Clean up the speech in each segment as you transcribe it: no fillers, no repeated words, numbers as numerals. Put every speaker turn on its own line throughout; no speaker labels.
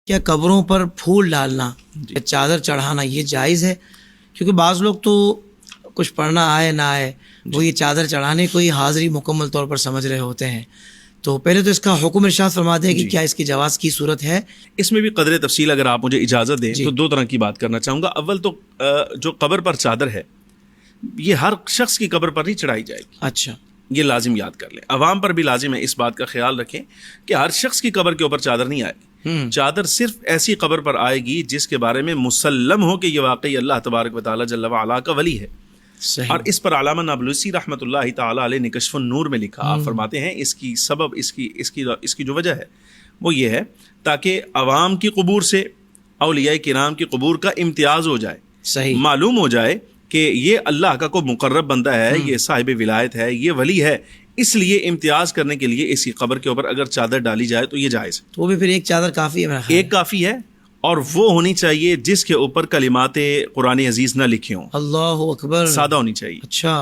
کیا قبروں پر پھول ڈالنا یا چادر چڑھانا یہ جائز ہے؟ کیونکہ بعض لوگ تو کچھ پڑھنا آئے نہ آئے وہ یہ چادر چڑھانے کو ہی حاضری مکمل طور پر سمجھ رہے ہوتے ہیں. تو پہلے تو اس کا حکم ارشاد فرما دیں کہ کیا اس کی جواز کی صورت ہے؟
اس میں بھی قدر تفصیل اگر آپ مجھے اجازت دیں تو دو طرح کی بات کرنا چاہوں گا. اول تو جو قبر پر چادر ہے یہ ہر شخص کی قبر پر نہیں چڑھائی جائے گی.
اچھا،
یہ لازم یاد کر لیں. عوام پر بھی لازم ہے اس بات کا خیال رکھیں کہ ہر شخص کی قبر کے اوپر چادر نہیں آئے گی. چادر صرف ایسی قبر پر آئے گی جس کے بارے میں مسلم ہو کہ یہ واقعی اللہ تبارک و تعالی جل وعلا کا ولی ہے.
صحیح.
اور اس پر علامہ نابلسی رحمۃ اللہ تعالی علیہ نے کشف النور میں لکھا. آپ فرماتے ہیں اس کی سبب اس کی جو وجہ ہے وہ یہ ہے تاکہ عوام کی قبور سے اولیاء کرام کی قبور کا امتیاز ہو جائے.
صحیح.
معلوم ہو جائے کہ یہ اللہ کا کوئی مقرب بندہ ہے, یہ صاحب ولایت ہے, یہ ولی ہے. اس لیے امتیاز کرنے کے لیے اس کی قبر کے اوپر اگر چادر ڈالی جائے تو یہ جائز ہے.
تو وہ بھی پھر ایک چادر کافی ہے میرا خیال.
ایک کافی ہے, اور وہ ہونی چاہیے جس کے اوپر کلمات قرآن عزیز نہ لکھے ہوں.
اللہ اکبر.
سادہ ہونی چاہیے.
اچھا.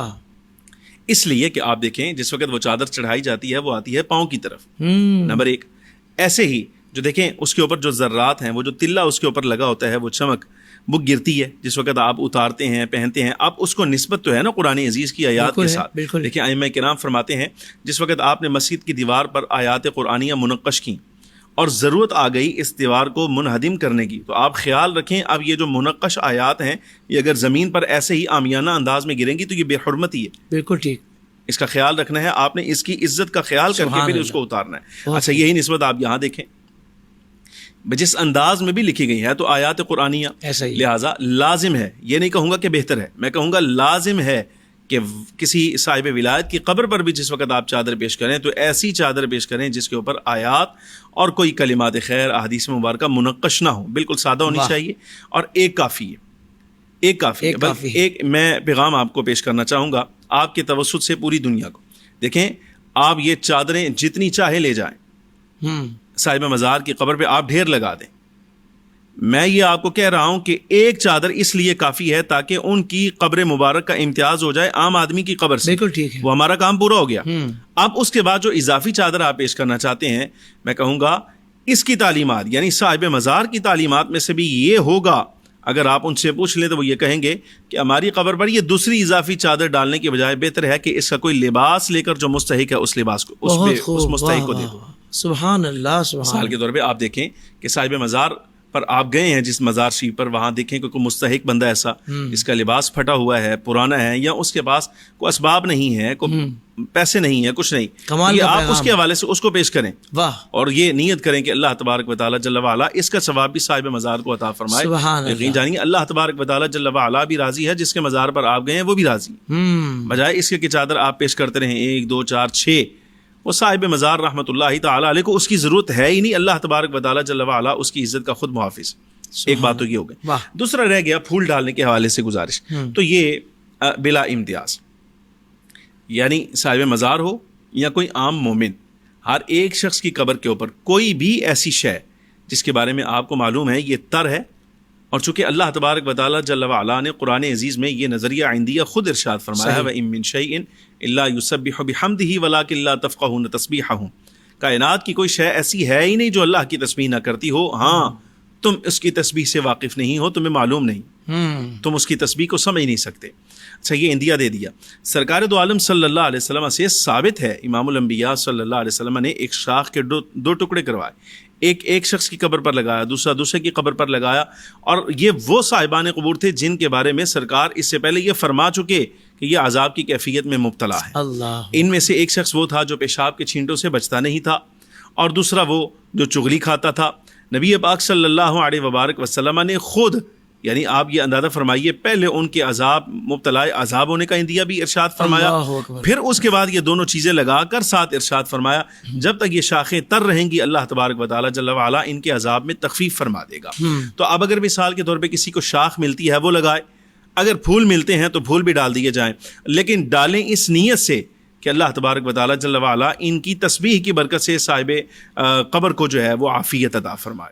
اس لیے کہ آپ دیکھیں جس وقت وہ چادر چڑھائی جاتی ہے وہ آتی ہے پاؤں کی طرف. نمبر ایک. ایسے ہی جو دیکھیں اس کے اوپر جو ذرات ہیں, وہ جو تلہ اس کے اوپر لگا ہوتا ہے, وہ چمک وہ گرتی ہے جس وقت آپ اتارتے ہیں پہنتے ہیں. اب اس کو نسبت تو ہے نا قرآن عزیز کی آیات کے ساتھ. دیکھیں ائمہ کرام فرماتے ہیں جس وقت آپ نے مسجد کی دیوار پر آیات قرآنیہ منقش کی اور ضرورت آ گئی اس دیوار کو منہدم کرنے کی, تو آپ خیال رکھیں اب یہ جو منقش آیات ہیں یہ اگر زمین پر ایسے ہی عامیانہ انداز میں گریں گی تو یہ بے حرمتی ہے.
بالکل ٹھیک.
اس کا خیال رکھنا ہے آپ نے, اس کی عزت کا خیال کر کے پھر اس کو اتارنا ہے. اچھا, یہی نسبت آپ یہاں دیکھیں جس انداز میں بھی لکھی گئی ہے تو آیات قرآنیہ لہٰذا لازم ہے, یہ نہیں کہوں گا کہ بہتر ہے, میں کہوں گا لازم ہے کہ کسی صاحب ولایت کی قبر پر بھی جس وقت آپ چادر پیش کریں تو ایسی چادر پیش کریں جس کے اوپر آیات اور کوئی کلمات خیر احادیث مبارکہ منقش نہ ہو. بالکل سادہ ہونی چاہیے اور ایک کافی ہے. ایک کافی ہے. ایک میں پیغام آپ کو پیش کرنا چاہوں گا آپ کے توسط سے پوری دنیا کو. دیکھیں آپ یہ چادریں جتنی چاہے لے جائیں, صاحب مزار کی قبر پہ آپ ڈھیر لگا دیں. میں یہ آپ کو کہہ رہا ہوں کہ ایک چادر اس لیے کافی ہے تاکہ ان کی قبر مبارک کا امتیاز ہو جائے عام آدمی کی قبر سے.
بالکل ٹھیک ہے.
وہ ہمارا کام پورا ہو گیا. اب اس کے بعد جو اضافی چادر آپ پیش کرنا چاہتے ہیں, میں کہوں گا اس کی تعلیمات یعنی صاحب مزار کی تعلیمات میں سے بھی یہ ہوگا, اگر آپ ان سے پوچھ لیں تو وہ یہ کہیں گے کہ ہماری قبر پر یہ دوسری اضافی چادر ڈالنے کے بجائے بہتر ہے کہ اس کا کوئی لباس لے کر جو مستحق ہے اس لباس کو اس مستحق کو دے دو.
سبحان اللہ.
مثال کے طور پہ آپ دیکھیں کہ صاحب مزار پر آپ گئے ہیں جس مزار شریف پر, وہاں دیکھیں کہ کوئی مستحق بندہ ایسا جس کا لباس پھٹا ہوا ہے, پرانا ہے, یا اس کے پاس کوئی اسباب نہیں ہے, کوئی پیسے نہیں ہے, کچھ نہیں,
کمال کا
آپ اس کے حوالے سے اس کو پیش کریں.
واہ. اور
یہ نیت کریں کہ اللہ تبارک و تعالی جل وعلا اس کا ثواب بھی صاحب مزار کو عطا فرمائے. یقین جانیے اللہ تبارک و تعالی جل وعلا بھی راضی ہے, جس کے مزار پر آپ گئے ہیں وہ بھی راضی, بجائے اس کے کہ چادر آپ پیش کرتے رہیں 1 2 4 6. وہ صاحب مزار رحمۃ اللہ تعالی علیہ کو اس کی ضرورت ہے ہی نہیں. اللہ تبارک و تعالی جل وعلا اس کی عزت کا خود محافظ. ایک بات تو یہ ہو گئی. دوسرا رہ گیا پھول ڈالنے کے حوالے سے گزارش. تو یہ بلا امتیاز یعنی صاحب مزار ہو یا کوئی عام مومن, ہر ایک شخص کی قبر کے اوپر کوئی بھی ایسی شے جس کے بارے میں آپ کو معلوم ہے یہ تر ہے, اور چونکہ اللہ تبارک و تعالی جل وعلا نے قرآن عزیز میں یہ نظریہ عندیہ خود ارشاد فرمایا ہے وَإِن مِّن شَيْءٍ إِلَّا يُسَبِّحُ بِحَمْدِهِ وَلَٰكِن لَّا تَفْقَهُونَ تَسْبِيحَهُمْ. کائنات کی کوئی شے ایسی ہے ہی نہیں جو اللہ کی تسبیح نہ کرتی ہو. ہاں تم اس کی تسبیح سے واقف نہیں ہو, تمہیں معلوم نہیں, تم اس کی تسبیح کو سمجھ نہیں سکتے. اچھا, یہ اندیا دے دیا. سرکار دو عالم صلی اللہ علیہ وسلم سے ثابت ہے, امام الانبیاء صلی اللہ علیہ وسلم نے ایک شاخ کے دو ٹکڑے کروائے, ایک شخص کی قبر پر لگایا, دوسرے کی قبر پر لگایا, اور یہ وہ صاحبان قبور تھے جن کے بارے میں سرکار اس سے پہلے یہ فرما چکے کہ یہ عذاب کی کیفیت میں مبتلا ہے. ان میں سے ایک شخص وہ تھا جو پیشاب کے چھینٹوں سے بچتا نہیں تھا, اور دوسرا وہ جو چغلی کھاتا تھا. نبی پاک صلی اللہ علیہ وبارک وسلم نے خود, یعنی آپ یہ اندازہ فرمائیے, پہلے ان کے مبتلا عذاب ہونے کا اندیا بھی ارشاد فرمایا, پھر اس کے بعد یہ دونوں چیزیں لگا کر ساتھ ارشاد فرمایا جب تک یہ شاخیں تر رہیں گی اللہ تبارک و تعالی جل وعلا ان کے عذاب میں تخفیف فرما دے گا. تو اب اگر مثال کے طور پہ کسی کو شاخ ملتی ہے وہ لگائے, اگر پھول ملتے ہیں تو پھول بھی ڈال دیے جائیں, لیکن ڈالیں اس نیت سے کہ اللہ تبارک و تعالی جل وعلا ان کی تسبیح کی برکت سے صاحب قبر کو جو ہے وہ عافیت عطا فرمائے.